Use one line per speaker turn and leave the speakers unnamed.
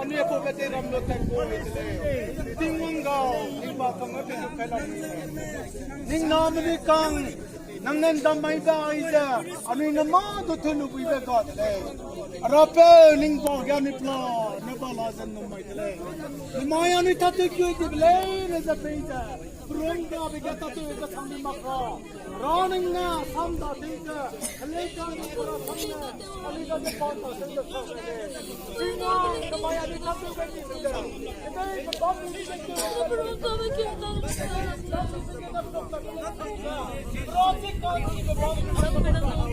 Ani ako pati ramlo tempo itile. Tingong gaw, ning bakang apin yung kailang. Ning namani kang nang nandamay ba isa. Ano yung naman tutulog iba ka tile. Arape ning bagyan ni pla nabalasan namay tile. Nimaya ni tatu kyo itile nasa pita. Purunga bigata tu ika sambi makra. Running na samda tika. Halika ni pura samda. Halika ni pata samda samda. Sina namaya ni tatu kyo itile. Ito yung babi ni kyo. Project ka ni babi ni kyo.